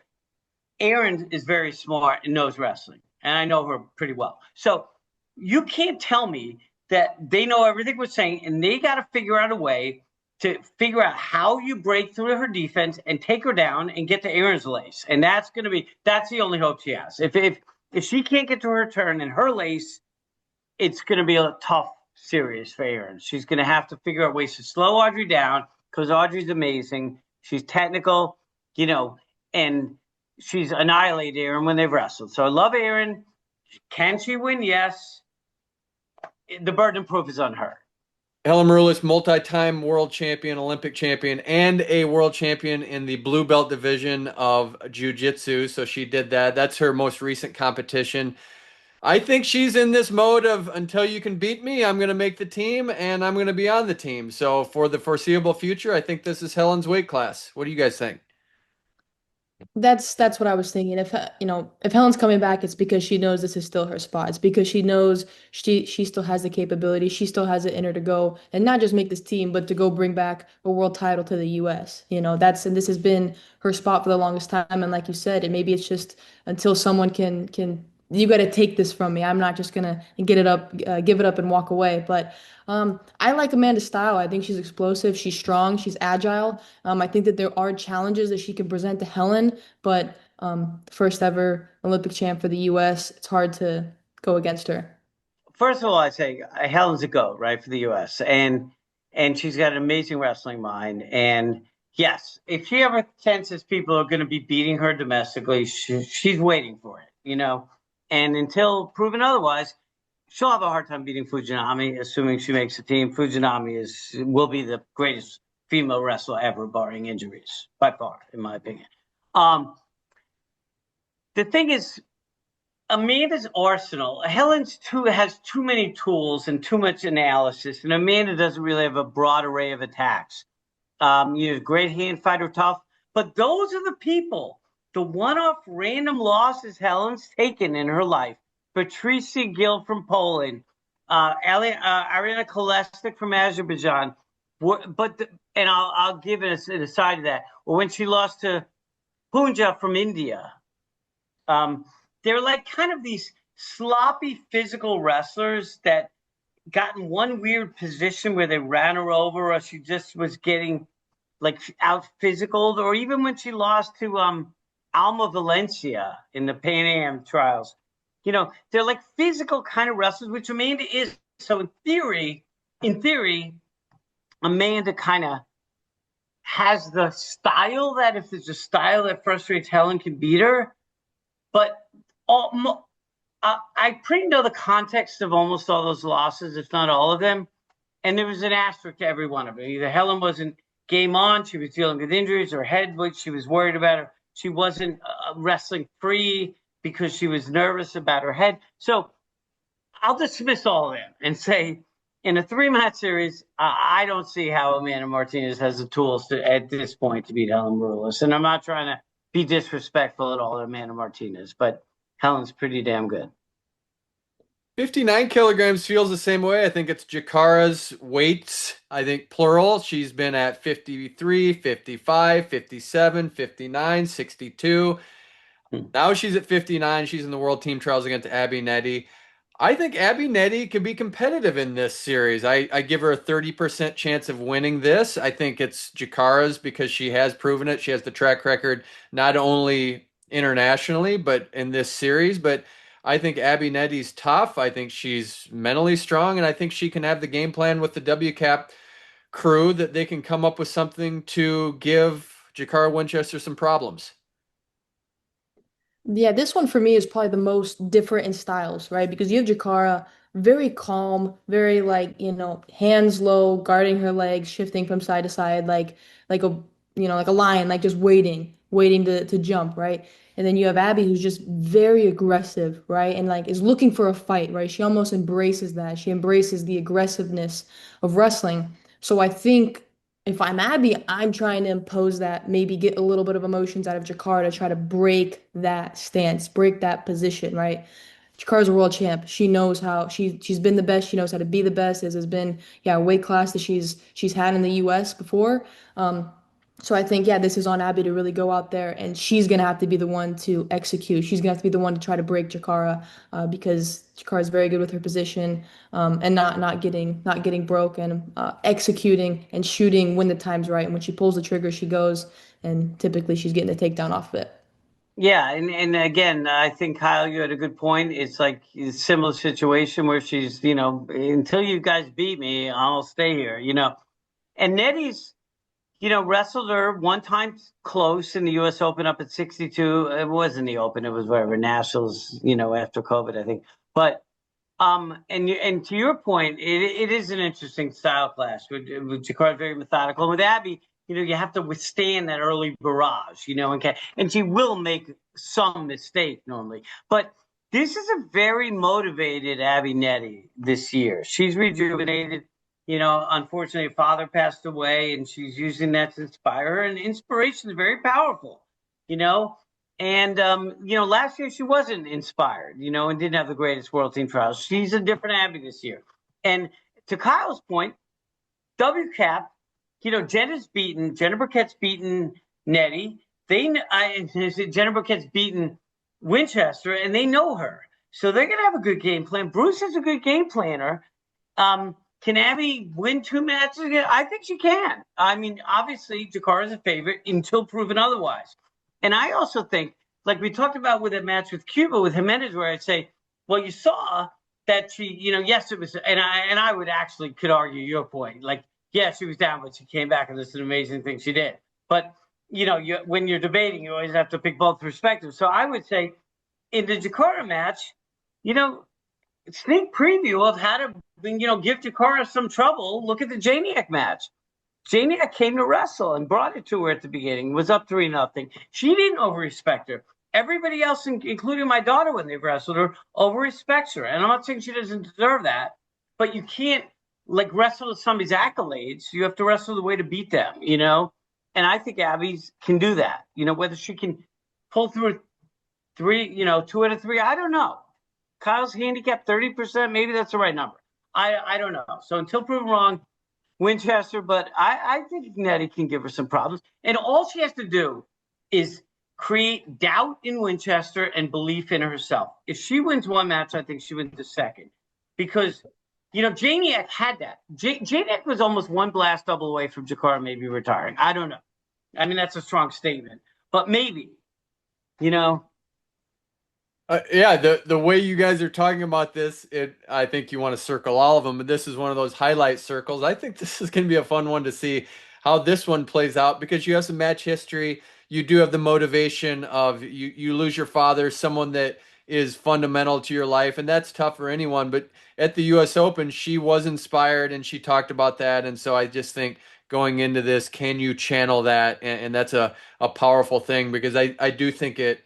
Erin is very smart and knows wrestling, and I know her pretty well. So you can't tell me that they know everything we're saying, and they got to figure out a way to figure out how you break through her defense and take her down and get to Erin's lace. And that's the only hope she has. If she can't get to her turn and her lace, it's going to be a tough series for Erin. She's going to have to figure out ways to slow Audrey down because Audrey's amazing. She's technical, and she's annihilated Erin when they've wrestled. So I love Erin. Can she win? Yes. The burden of proof is on her. Helen Maroulis, multi-time world champion, Olympic champion, and a world champion in the blue belt division of jiu-jitsu. So she did that. That's her most recent competition. I think she's in this mode of until you can beat me, I'm going to make the team and I'm going to be on the team. So for the foreseeable future, I think this is Helen's weight class. What do you guys think? That's what I was thinking. If Helen's coming back, it's because she knows this is still her spot. It's because she knows she still has the capability. She still has it in her to go and not just make this team, but to go bring back a world title to the US. And this has been her spot for the longest time. And like you said, and maybe it's just until someone can you got to take this from me. I'm not just gonna give it up and walk away. But I like Amanda's style. I think she's explosive. She's strong. She's agile. I think that there are challenges that she can present to Helen, but first ever Olympic champ for the U.S., it's hard to go against her. First of all, I say Helen's a GOAT, right, for the U.S. and she's got an amazing wrestling mind. And yes, if she ever senses people are going to be beating her domestically, she's waiting for it. And until proven otherwise, she'll have a hard time beating Fujinami, assuming she makes the team. Fujinami will be the greatest female wrestler ever, barring injuries, by far, in my opinion. The thing is, Amanda's arsenal. Has too many tools and too much analysis, and Amanda doesn't really have a broad array of attacks. Great hand fighter, tough, but those are the people. The one-off random losses Helen's taken in her life. Patricia Gill from Poland, Ariana Kolesnik from Azerbaijan. I'll give it an aside to that. Well, when she lost to Punja from India, they're like kind of these sloppy physical wrestlers that got in one weird position where they ran her over, or she just was getting like out physicaled, or even when she lost to Alma Valencia in the Pan Am trials. They're like physical kind of wrestlers, which Amanda is. So in theory, Amanda kind of has the style that if there's a style that frustrates Helen can beat her. But all, I pretty know the context of almost all those losses, if not all of them. And there was an asterisk to every one of them. Either Helen wasn't game on, she was dealing with injuries, her head, which she was worried about her. She wasn't wrestling free because she was nervous about her head. So I'll dismiss all of them and say, in a 3-match series, I don't see how Amanda Martinez has the tools to at this point to beat Helen Maroulis. And I'm not trying to be disrespectful at all to Amanda Martinez, but Helen's pretty damn good. 59 kilograms feels the same way. I think it's Jakara's weights. I think plural. She's been at 53, 55, 57, 59, 62. Now she's at 59. She's in the World Team Trials against Abby Netty. I think Abby Netty could be competitive in this series. I give her a 30% chance of winning this. I think it's Jakara's because she has proven it. She has the track record not only internationally, but in this series. But I think Abby Netty's tough. I think she's mentally strong, and I think she can have the game plan with the WCAP crew that they can come up with something to give Jakara Winchester some problems. Yeah, this one for me is probably the most different in styles, right? Because you have Jakara, very calm, very like, hands low, guarding her legs, shifting from side to side, like a like a lion, like just waiting to jump, right? And then you have Abby who's just very aggressive, right? And like is looking for a fight, right? She almost embraces that. She embraces the aggressiveness of wrestling. So I think if I'm Abby, I'm trying to impose that, maybe get a little bit of emotions out of Jakar to try to break that stance, break that position, right? Jakar's a world champ. She knows how she's been the best. She knows how to be the best. This has been a weight class that she's had in the U.S. before. So I think this is on Abby to really go out there, and she's gonna have to be the one to execute. She's gonna have to be the one to try to break Jakara, because Jakara is very good with her position, and not getting broken, executing and shooting when the time's right. And when she pulls the trigger, she goes, and typically she's getting a takedown off of it. Yeah, and again, I think Kyle, you had a good point. It's like a similar situation where she's, until you guys beat me, I'll stay here, And Nettie's, wrestled her one time close in the U.S. Open up at 62. It wasn't the Open; it was whatever Nationals, after COVID, I think. But and to your point, it is an interesting style clash with Jakar, very methodical, and with Abby, you have to withstand that early barrage, and she will make some mistake normally, but this is a very motivated Abby Netty this year. She's rejuvenated. Unfortunately, her father passed away, and she's using that to inspire her. And inspiration is very powerful, you know. And last year she wasn't inspired, and didn't have the greatest World Team Trials. She's a different Abby this year. And to Kyle's point, WCAP, Jenna Burkett's beaten Nettie. Jenna Burkett's beaten Winchester, and they know her, so they're gonna have a good game plan. Bruce is a good game planner. Can Abby win 2 matches again? I think she can. I mean, obviously, Jakar is a favorite until proven otherwise. And I also think, like we talked about with a match with Cuba, with Jimenez, where I'd say, well, you saw that she, yes, it was, and I would actually could argue your point. Like, yeah, she was down, but she came back, and this is an amazing thing she did. But, when you're debating, you always have to pick both perspectives. So I would say in the Jakarta match, sneak preview of how to, give Jakara some trouble. Look at the Janiak match. Janiak came to wrestle and brought it to her at the beginning, was up 3-0. She didn't over-respect her. Everybody else, including my daughter when they wrestled her, over-respects her. And I'm not saying she doesn't deserve that, but you can't, wrestle to somebody's accolades. You have to wrestle the way to beat them, And I think Abby's can do that. Whether she can pull through 2 out of 3, I don't know. Kyle's handicap 30%. Maybe that's the right number. I don't know. So until proven wrong, Winchester. But I think Nettie can give her some problems. And all she has to do is create doubt in Winchester and belief in herself. If she wins one match, I think she wins the second. Because, Janiak had that. Janiak was almost one blast double away from Jakar maybe retiring. I don't know. I mean, that's a strong statement. But maybe, Yeah, the way you guys are talking about this, I think you want to circle all of them, but this is one of those highlight circles. I think this is going to be a fun one to see. how this one plays out because you have some match history. You do have the motivation of you lose your father, someone that is fundamental to your life, and that's tough for anyone. But at the U.S. Open, she was inspired and she talked about that. And so I just think going into this, can you channel that? And that's a powerful thing because I do think it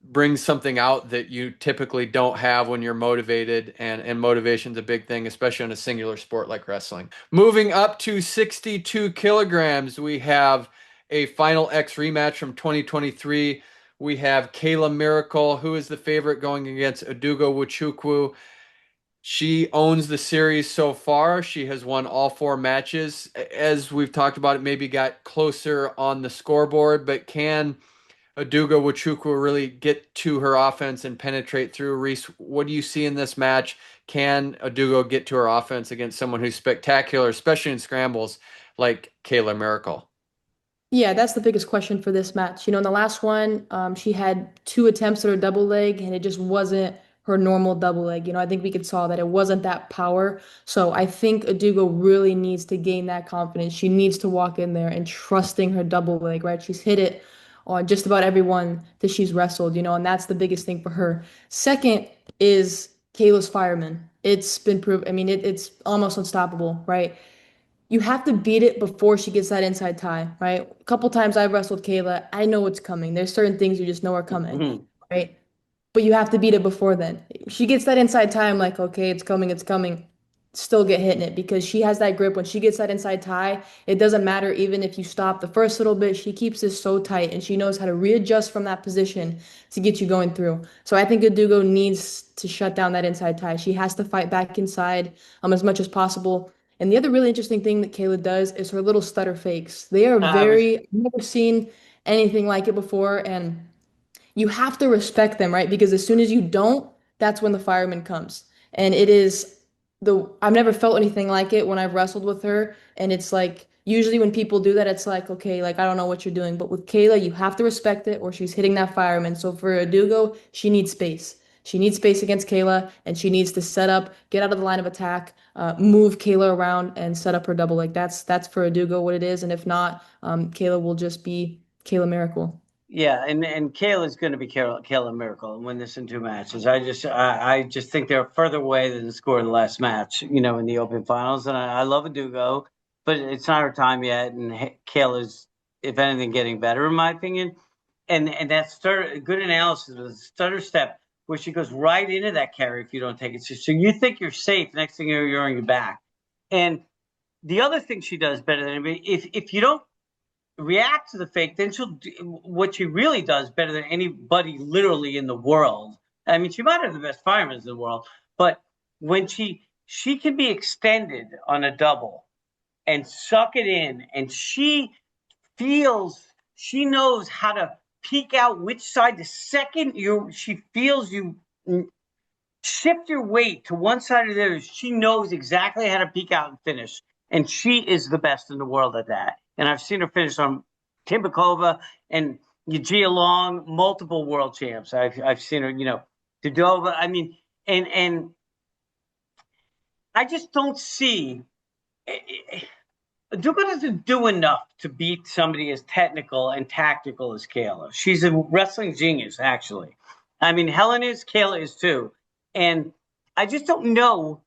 brings something out that you typically don't have when you're motivated, and motivation's a big thing, especially in a singular sport like wrestling. Moving up to 62 kilograms, we have a Final X rematch from 2023. We have Kayla Miracle, who is the favorite, going against Adugo Nwachukwu. She owns the series so far. She has won all four matches. As we've talked about, it maybe got closer on the scoreboard, but can Aduga Nwachukwu really get to her offense and penetrate through? Reese, what do you see in this match? Can Adugo get to her offense against someone who's spectacular, especially in scrambles like Kayla Miracle? Yeah, that's the biggest question for this match. In the last one, she had two attempts at her double leg, and it just wasn't her normal double leg. I think we could saw that it wasn't that power. So I think Adugo really needs to gain that confidence. She needs to walk in there and trusting her double leg, right? She's hit it on just about everyone that she's wrestled, and that's the biggest thing for her. Second is Kayla's fireman. It's been proved. I mean, it's almost unstoppable, right? You have to beat it before she gets that inside tie, right? A couple times I've wrestled Kayla, I know what's coming. There's certain things you just know are coming, right? But you have to beat it before then. She gets that inside tie, I'm like, okay, it's coming, it's coming. Still get hit in it because she has that grip. When she gets that inside tie, it doesn't matter even if you stop the first little bit, she keeps this so tight and she knows how to readjust from that position to get you going through. So I think Adugo needs to shut down that inside tie. She has to fight back inside as much as possible. And the other really interesting thing that Kayla does is her little stutter fakes. They are I was I've never seen anything like it before. And you have to respect them, right? Because as soon as you don't, that's when the fireman comes. And I've never felt anything like it when I've wrestled with her. And it's like, usually when people do that, it's like, okay, like, I don't know what you're doing. But with Kayla, you have to respect it or she's hitting that fireman. So for Adugo, she needs space. She needs space against Kayla and she needs to set up, get out of the line of attack, move Kayla around and set up her double leg. That's for Adugo what it is. And if not, Kayla will just be Kayla Miracle. Yeah, and Kayla's going to be Kayla Miracle and win this in two matches. I just think they're further away than the score of the last match, in the Open Finals. And I love Adugo, but it's not her time yet. And Kayla's, if anything, getting better in my opinion. And that good analysis of the stutter step where she goes right into that carry if you don't take it. So you think you're safe. Next thing you're on your back. And the other thing she does better than anybody, if you don't react to the fake, then she'll do what she really does better than anybody literally in the world. I mean, she might have the best firemen in the world, but when she can be extended on a double and suck it in, and she knows how to peek out which side the second she feels you shift your weight to one side or the other. She knows exactly how to peek out and finish, and she is the best in the world at that. And I've seen her finish on Timbakova and Yujia Long, multiple world champs. I've seen her, Dodova. I mean, and I just don't see. Duka doesn't do enough to beat somebody as technical and tactical as Kayla. She's a wrestling genius, actually. I mean, Helen is, Kayla is too. And I just don't know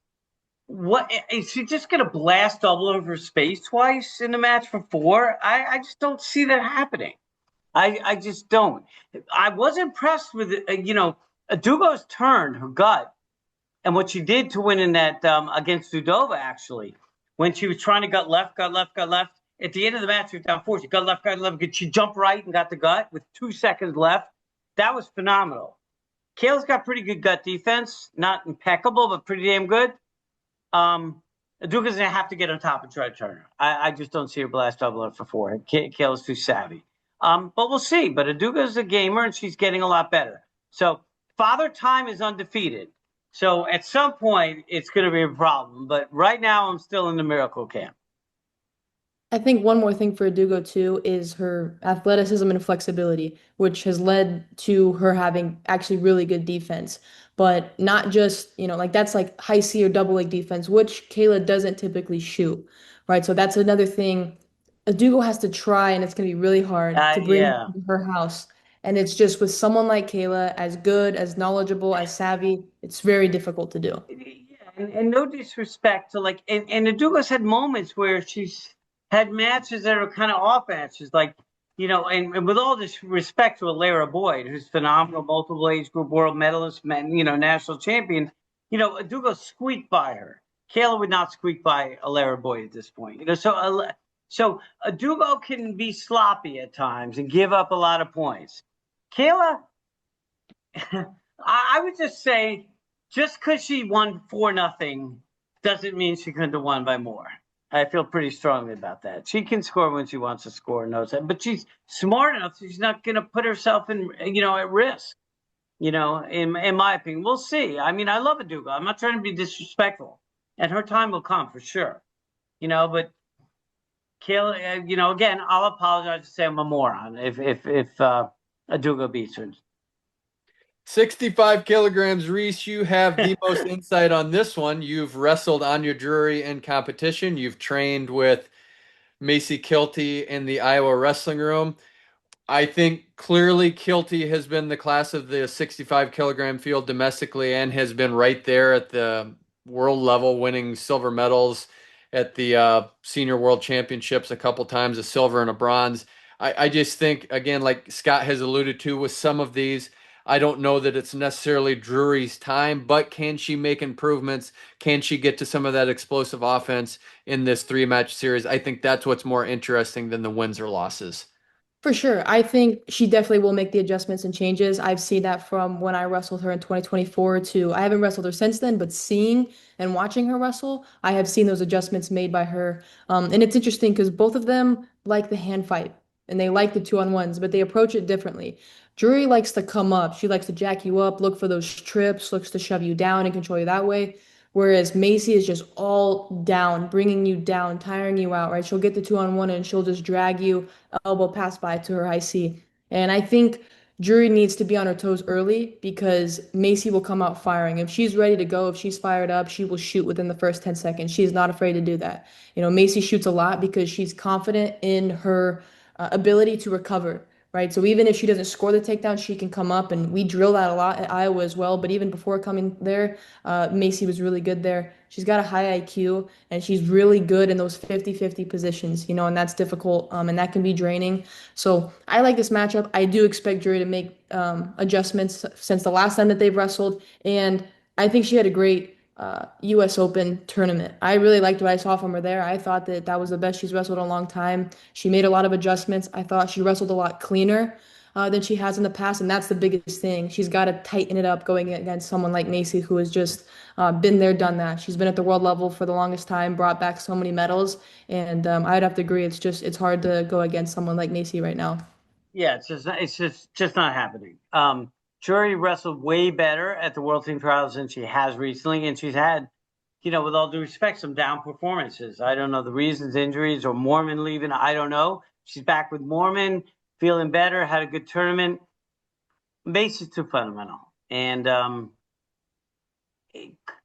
what is she just going to blast all over space twice in the match for four? I just don't see that happening. I just don't. I was impressed with Dugo's turn, her gut, and what she did to win in that against Sudova, actually, when she was trying to gut left, gut left, gut left. At the end of the match, she was down four. She got left, got left. She jumped right and got the gut with 2 seconds left. That was phenomenal. Kayla's got pretty good gut defense, not impeccable, but pretty damn good. Duka's gonna have to get on top and try to turn her. I just don't see her blast double up for four. Kayla's too savvy. But we'll see. But Aduga's a gamer and she's getting a lot better. So Father Time is undefeated. So at some point it's gonna be a problem. But right now I'm still in the miracle camp. I think one more thing for Adugo too is her athleticism and flexibility, which has led to her having actually really good defense. But not just, like that's like high C or double leg defense, which Kayla doesn't typically shoot, right? So that's another thing Adugo has to try, and it's going to be really hard to bring Yeah. her to her house. And it's just with someone like Kayla, as good, as knowledgeable, as savvy, it's very difficult to do. Yeah, and no disrespect to like, and Aduga's had moments where she's had matches that are kind of off matches, like and with all this respect to Alara Boyd, who's phenomenal, multiple age group world medalist, man, national champion. Aduga squeaked by her. Kayla would not squeak by Alara Boyd at this point. So Adugo can be sloppy at times and give up a lot of points. Kayla, I would just say, just because she won 4-0 doesn't mean she couldn't have won by more. I feel pretty strongly about that. She can score when she wants to score, knows that, but she's smart enough. So she's not going to put herself in, at risk. In my opinion, we'll see. I mean, I love Aduga. I'm not trying to be disrespectful, and her time will come for sure. But Kayla, again, I'll apologize to say I'm a moron if Aduga beats her. 65 kilograms, Reese, you have the most insight on this one. You've wrestled Anya Drury in competition. You've trained with Macy Kilty in the Iowa Wrestling Room. I think clearly Kilty has been the class of the 65 kilogram field domestically and has been right there at the world level, winning silver medals at the Senior World Championships a couple times, a silver and a bronze. I just think, again, like Scott has alluded to with some of these, I don't know that it's necessarily Drury's time, but can she make improvements? Can she get to some of that explosive offense in this three-match series? I think that's what's more interesting than the wins or losses. For sure. I think she definitely will make the adjustments and changes. I've seen that from when I wrestled her in 2024 to I haven't wrestled her since then, but seeing and watching her wrestle, I have seen those adjustments made by her. And it's interesting because both of them like the hand fight and they like the two-on-ones, but they approach it differently. Drury likes to come up. She likes to jack you up, look for those trips, looks to shove you down and control you that way. Whereas Macy is just all down, bringing you down, tiring you out, right? She'll get the two-on-one and she'll just drag you elbow pass by to her IC. And I think Drury needs to be on her toes early because Macy will come out firing. If she's ready to go, if she's fired up, she will shoot within the first 10 seconds. She's not afraid to do that. Macy shoots a lot because she's confident in her ability to recover. Right. So even if she doesn't score the takedown, she can come up and we drill that a lot at Iowa as well. But even before coming there, Macy was really good there. She's got a high IQ and she's really good in those 50-50 positions, and that's difficult and that can be draining. So I like this matchup. I do expect Drury to make adjustments since the last time that they've wrestled. And I think she had a great U.S. Open tournament. I really liked what I saw from her there. I thought that that was the best she's wrestled in a long time. She made a lot of adjustments. I thought she wrestled a lot cleaner than she has in the past, and that's the biggest thing. She's got to tighten it up going against someone like Macy, who has just been there, done that. She's been at the world level for the longest time, brought back so many medals, and I'd have to agree. It's hard to go against someone like Macy right now. Yeah, it's just not happening. Jury wrestled way better at the World Team Trials than she has recently, and she's had, with all due respect, some down performances. I don't know the reasons, injuries or Mormon leaving. I don't know. She's back with Mormon, feeling better, had a good tournament. Base is too fundamental, and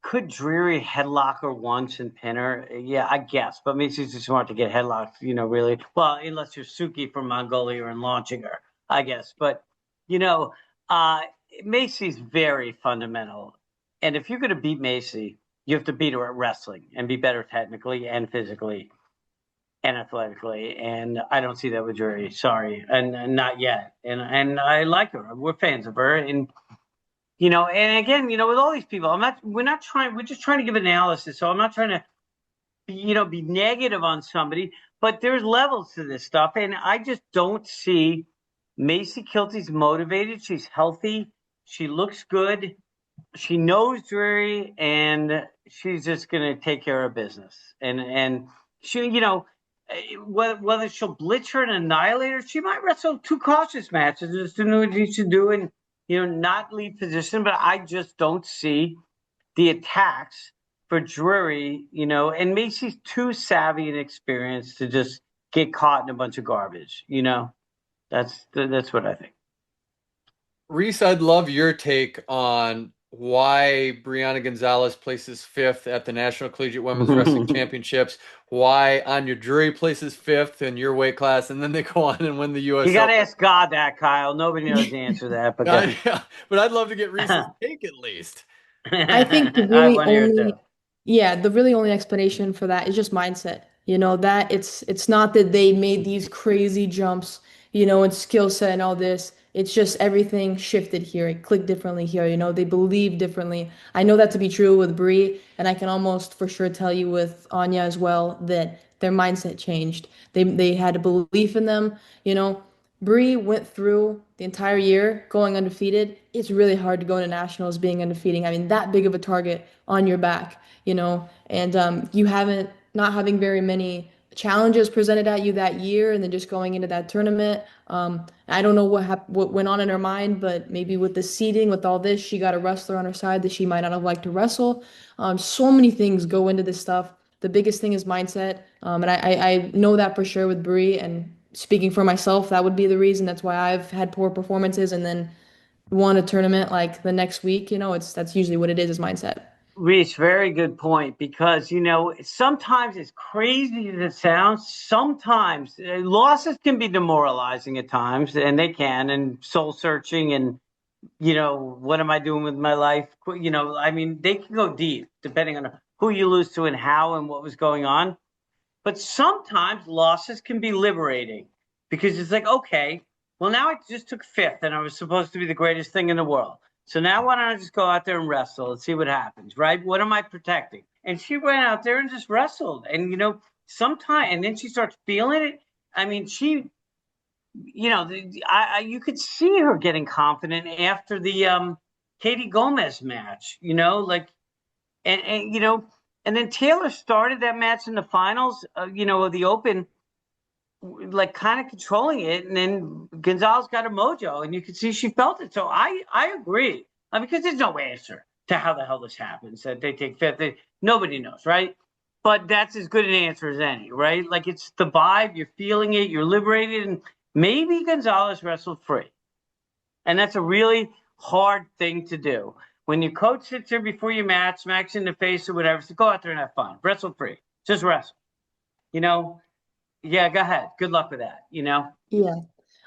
could Dreary headlock her once and pin her? Yeah, I guess. But Macy's too smart to get headlocked, really. Well, unless you're Suki from Mongolia and launching her, I guess. But, you know, uh, Macy's very fundamental. And if you're going to beat Macy, you have to beat her at wrestling and be better technically and physically and athletically. And I don't see that with Drury. Sorry. And not yet. And I like her. We're fans of her. And again, with all these people, we're just trying to give analysis. So I'm not trying to, be negative on somebody, but there's levels to this stuff. And I just don't see Macy Kilty's motivated. She's healthy. She looks good. She knows Drury and she's just going to take care of business. And she, whether she'll blitz her and annihilate her, she might wrestle two cautious matches just to know what she should do and, not leave position. But I just don't see the attacks for Drury, and Macy's too savvy and experienced to just get caught in a bunch of garbage. That's what I think. Reese, I'd love your take on why Brianna Gonzalez places fifth at the National Collegiate Women's Wrestling Championships, why Anya Drury places fifth in your weight class, and then they go on and win the You U.S. got to Open. ask God that, Kyle. Nobody knows the answer to that, but Yeah, but I'd love to get Reese's take at least. I think the I really want to hear it too. only, yeah, the really only explanation for that is just mindset. You know, that it's not that they made these crazy jumps, and skill set and all this. It's just everything shifted here. It clicked differently here. They believe differently. I know that to be true with Brie, and I can almost for sure tell you with Anya as well that their mindset changed. They had a belief in them, you know. Bree went through the entire year going undefeated. It's really hard to go into nationals being undefeated. I mean, that big of a target on your back, and you haven't not having very many challenges presented at you that year, and then just going into that tournament. I don't know what went on in her mind, but maybe with the seeding, with all this, she got a wrestler on her side that she might not have liked to wrestle. So many things go into this stuff. The biggest thing is mindset, and I know that for sure with Bree. And speaking for myself, that would be the reason. That's why I've had poor performances and then won a tournament like the next week. That's usually what it is mindset. Reese, very good point because, sometimes as crazy as it sounds, sometimes losses can be demoralizing at times, and they can, and soul searching, and, what am I doing with my life? I mean, they can go deep depending on who you lose to and how and what was going on. But sometimes losses can be liberating because it's like, okay, well, now I just took fifth and I was supposed to be the greatest thing in the world. So now why don't I just go out there and wrestle and see what happens, right? What am I protecting? And she went out there and just wrestled. And, sometime, and then she starts feeling it. I mean, you could see her getting confident after the Katie Gomez match, and and then Taylor started that match in the finals, of the Open, like kind of controlling it, and then Gonzalez got a mojo, and you could see she felt it. So I agree, because there's no answer to how the hell this happens. That they take fifth, nobody knows, right? But that's as good an answer as any, right? Like it's the vibe, you're feeling it, you're liberated, and maybe Gonzalez wrestled free. And that's a really hard thing to do. When your coach sits there before you match, smacks you in the face or whatever, so go out there and have fun. Wrestle free. Just wrestle. You know? Yeah, go ahead. Good luck with that. Yeah.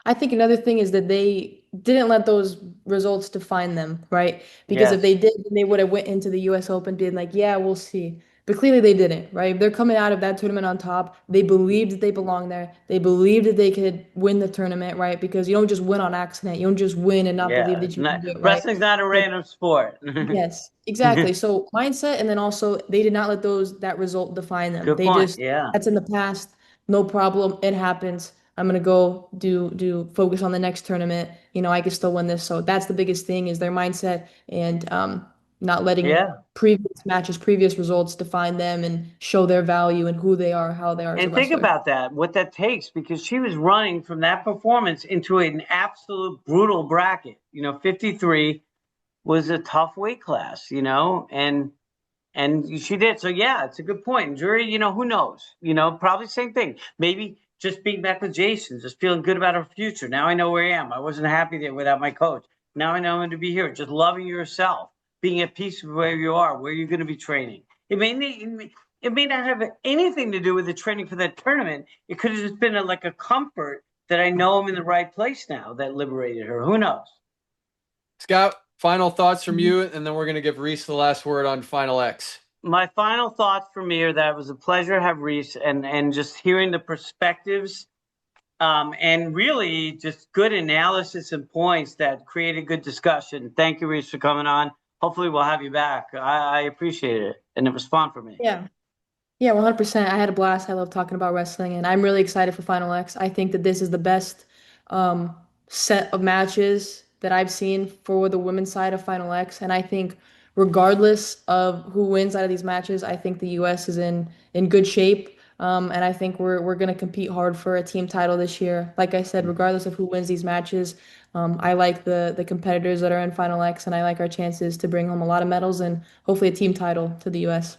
I think another thing is that they didn't let those results define them, right? Because if Yes. they did, then they would have went into the US Open being like, yeah, we'll see. But clearly they didn't, right? They're coming out of that tournament on top. They believed that they belonged there. They believed that they could win the tournament, right? Because you don't just win on accident. You don't just win and not believe Yeah. that you can do it, right? Wrestling's not a So random sport. yes, exactly. So mindset, and then also they did not let that result define them. Good They point. just Yeah. that's in the past, no problem. It happens. I'm gonna go do focus on the next tournament. I can still win this. So that's the biggest thing is their mindset and not letting Yeah. previous matches, previous results define them and show their value and who they are, how they are as a And think wrestler. about that, what that takes, because she was running from that performance into an absolute brutal bracket. 53 was a tough weight class, and she did. So yeah, it's a good point. And Jury, who knows? Probably same thing. Maybe just being back with Jason, just feeling good about her future. Now I know where I am. I wasn't happy there without my coach. Now I know I'm going to be here. Just loving yourself, being at peace with where you are, where you're going to be training. It may not have anything to do with the training for that tournament. It could have just been like a comfort that I know I'm in the right place now that liberated her. Who knows? Scott, final thoughts from you, and then we're going to give Reese the last word on Final X. My final thoughts for me are that it was a pleasure to have Reese and just hearing the perspectives, and really just good analysis and points that created good discussion. Thank you, Reese, for coming on. Hopefully we'll have you back. I appreciate it, and it was fun for me. Yeah. Yeah, 100%. I had a blast. I love talking about wrestling, and I'm really excited for Final X. I think that this is the best um, set of matches that I've seen for the women's side of Final X. And I think, regardless of who wins out of these matches, I think the U.S. is in good shape. And I think we're going to compete hard for a team title this year. Like I said, regardless of who wins these matches, I like the competitors that are in Final X, and I like our chances to bring home a lot of medals and hopefully a team title to the U.S.